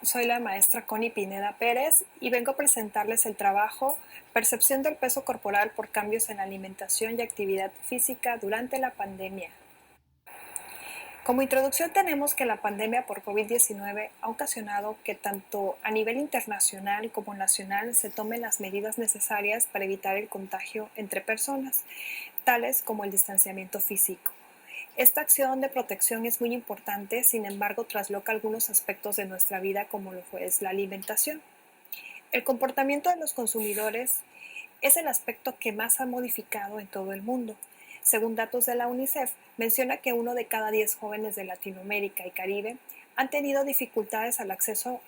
soy la maestra Connie Pineda Pérez y vengo a presentarles el trabajo Percepción del peso corporal por cambios en la alimentación y actividad física durante la pandemia. Como introducción tenemos que la pandemia por COVID-19 ha ocasionado que tanto a nivel internacional como nacional se tomen las medidas necesarias para evitar el contagio entre personas, tales como el distanciamiento físico. Esta acción de protección es muy importante, sin embargo, trasloca algunos aspectos de nuestra vida como lo es la alimentación. El comportamiento de los consumidores es el aspecto que más ha modificado en todo el mundo. Según datos de la UNICEF, menciona que 1 de cada 10 jóvenes de Latinoamérica y Caribe han tenido dificultades al acceso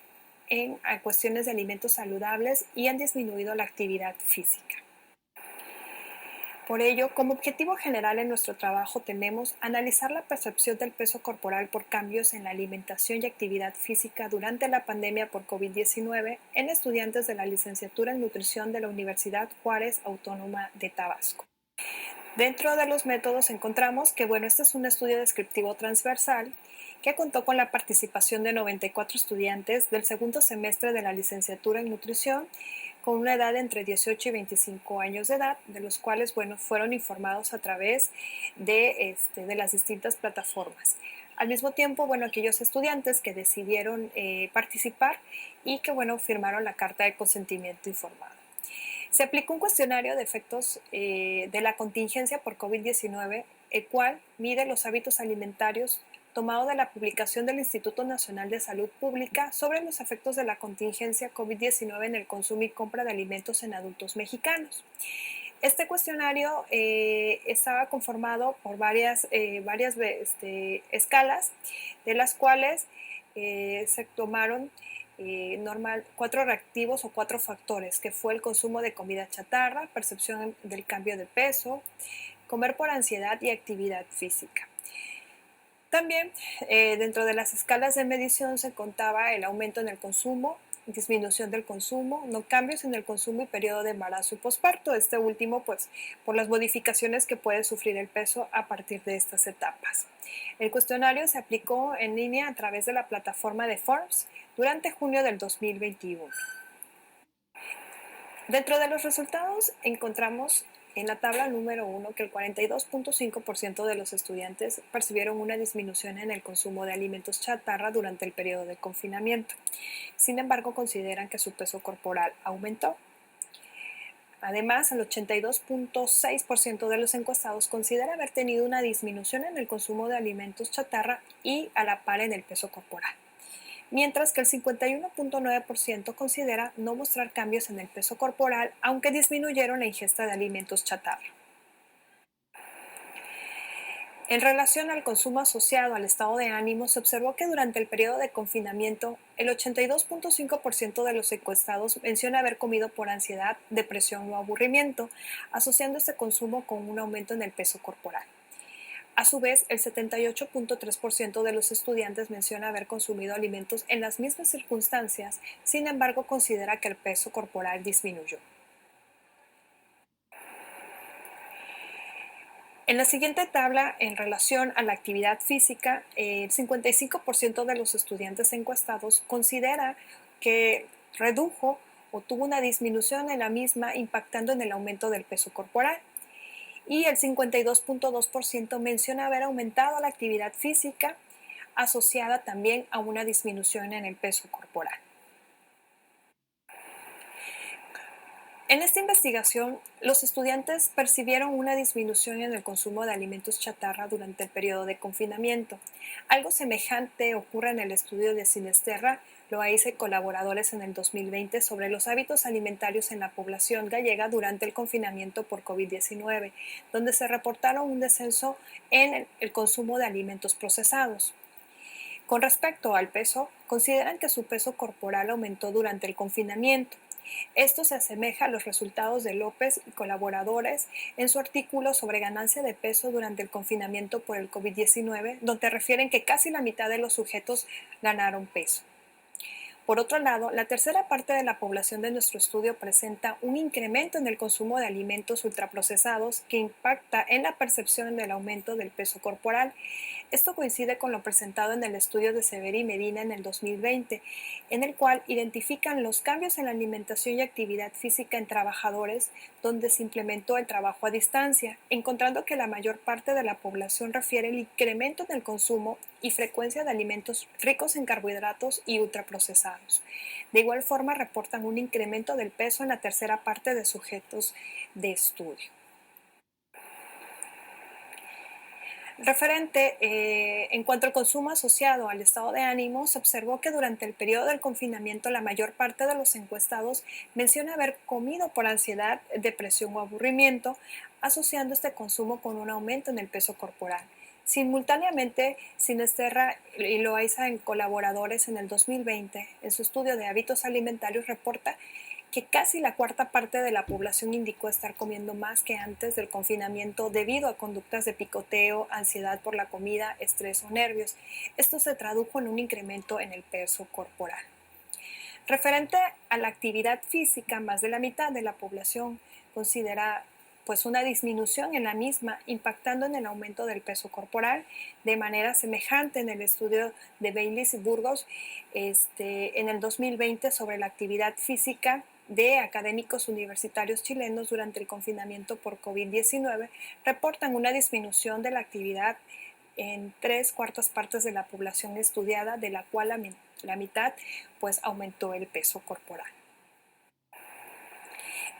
a cuestiones de alimentos saludables y han disminuido la actividad física. Por ello, como objetivo general en nuestro trabajo tenemos analizar la percepción del peso corporal por cambios en la alimentación y actividad física durante la pandemia por COVID-19 en estudiantes de la licenciatura en nutrición de la Universidad Juárez Autónoma de Tabasco. Dentro de los métodos encontramos que, este es un estudio descriptivo transversal que contó con la participación de 94 estudiantes del segundo semestre de la licenciatura en nutrición con una edad entre 18 y 25 años de edad, de los cuales fueron informados a través de las distintas plataformas. Al mismo tiempo, aquellos estudiantes que decidieron participar y que firmaron la carta de consentimiento informado. Se aplicó un cuestionario de efectos de la contingencia por COVID-19, el cual mide los hábitos alimentarios tomado de la publicación del Instituto Nacional de Salud Pública sobre los efectos de la contingencia COVID-19 en el consumo y compra de alimentos en adultos mexicanos. Este cuestionario estaba conformado por varias escalas, de las cuales se tomaron 4 reactivos o 4 factores, que fue el consumo de comida chatarra, percepción del cambio de peso, comer por ansiedad y actividad física. También dentro de las escalas de medición se contaba el aumento en el consumo, disminución del consumo, no cambios en el consumo y periodo de embarazo y posparto. Este último, por las modificaciones que puede sufrir el peso a partir de estas etapas. El cuestionario se aplicó en línea a través de la plataforma de Forms durante junio del 2021. Dentro de los resultados encontramos en la tabla número 1 que el 42.5% de los estudiantes percibieron una disminución en el consumo de alimentos chatarra durante el periodo de confinamiento. Sin embargo, consideran que su peso corporal aumentó. Además, el 82.6% de los encuestados considera haber tenido una disminución en el consumo de alimentos chatarra y a la par en el peso corporal, mientras que el 51.9% considera no mostrar cambios en el peso corporal, aunque disminuyeron la ingesta de alimentos chatarra. En relación al consumo asociado al estado de ánimo, se observó que durante el periodo de confinamiento, el 82.5% de los encuestados menciona haber comido por ansiedad, depresión o aburrimiento, asociando este consumo con un aumento en el peso corporal. A su vez, el 78.3% de los estudiantes menciona haber consumido alimentos en las mismas circunstancias, sin embargo considera que el peso corporal disminuyó. En la siguiente tabla, en relación a la actividad física, el 55% de los estudiantes encuestados considera que redujo o tuvo una disminución en la misma, impactando en el aumento del peso corporal. Y el 52.2% menciona haber aumentado la actividad física asociada también a una disminución en el peso corporal. En esta investigación, los estudiantes percibieron una disminución en el consumo de alimentos chatarra durante el periodo de confinamiento. Algo semejante ocurre en el estudio de Sinisterra, Loaiza y colaboradores en el 2020 sobre los hábitos alimentarios en la población gallega durante el confinamiento por COVID-19, donde se reportaron un descenso en el consumo de alimentos procesados. Con respecto al peso, consideran que su peso corporal aumentó durante el confinamiento. Esto se asemeja a los resultados de López y colaboradores en su artículo sobre ganancia de peso durante el confinamiento por el COVID-19, donde refieren que casi la mitad de los sujetos ganaron peso. Por otro lado, la tercera parte de la población de nuestro estudio presenta un incremento en el consumo de alimentos ultraprocesados que impacta en la percepción del aumento del peso corporal. Esto coincide con lo presentado en el estudio de Severi y Medina en el 2020, en el cual identifican los cambios en la alimentación y actividad física en trabajadores donde se implementó el trabajo a distancia, encontrando que la mayor parte de la población refiere el incremento en el consumo y frecuencia de alimentos ricos en carbohidratos y ultraprocesados. De igual forma, reportan un incremento del peso en la tercera parte de sujetos de estudio. En cuanto al consumo asociado al estado de ánimo, se observó que durante el periodo del confinamiento la mayor parte de los encuestados menciona haber comido por ansiedad, depresión o aburrimiento, asociando este consumo con un aumento en el peso corporal. Simultáneamente, Sinesterra y Loaiza, en colaboradores en el 2020, en su estudio de hábitos alimentarios, reporta que casi la cuarta parte de la población indicó estar comiendo más que antes del confinamiento debido a conductas de picoteo, ansiedad por la comida, estrés o nervios. Esto se tradujo en un incremento en el peso corporal. Referente a la actividad física, más de la mitad de la población considera una disminución en la misma, impactando en el aumento del peso corporal. De manera semejante, en el estudio de Baylis y Burgos en el 2020 sobre la actividad física de académicos universitarios chilenos durante el confinamiento por COVID-19, reportan una disminución de la actividad en 3/4 de la población estudiada, de la cual la mitad aumentó el peso corporal.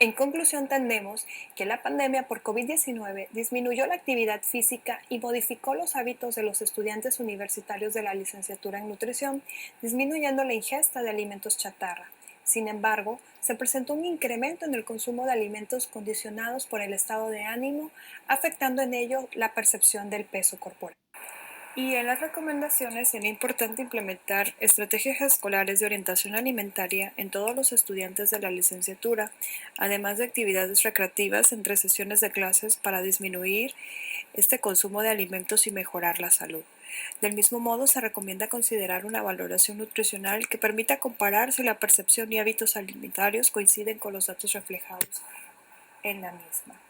En conclusión, entendemos que la pandemia por COVID-19 disminuyó la actividad física y modificó los hábitos de los estudiantes universitarios de la licenciatura en nutrición, disminuyendo la ingesta de alimentos chatarra. Sin embargo, se presentó un incremento en el consumo de alimentos condicionados por el estado de ánimo, afectando en ello la percepción del peso corporal. Y en las recomendaciones sería importante implementar estrategias escolares de orientación alimentaria en todos los estudiantes de la licenciatura, además de actividades recreativas entre sesiones de clases para disminuir este consumo de alimentos y mejorar la salud. Del mismo modo, se recomienda considerar una valoración nutricional que permita comparar si la percepción y hábitos alimentarios coinciden con los datos reflejados en la misma.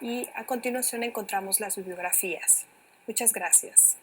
Y a continuación encontramos las bibliografías. Muchas gracias.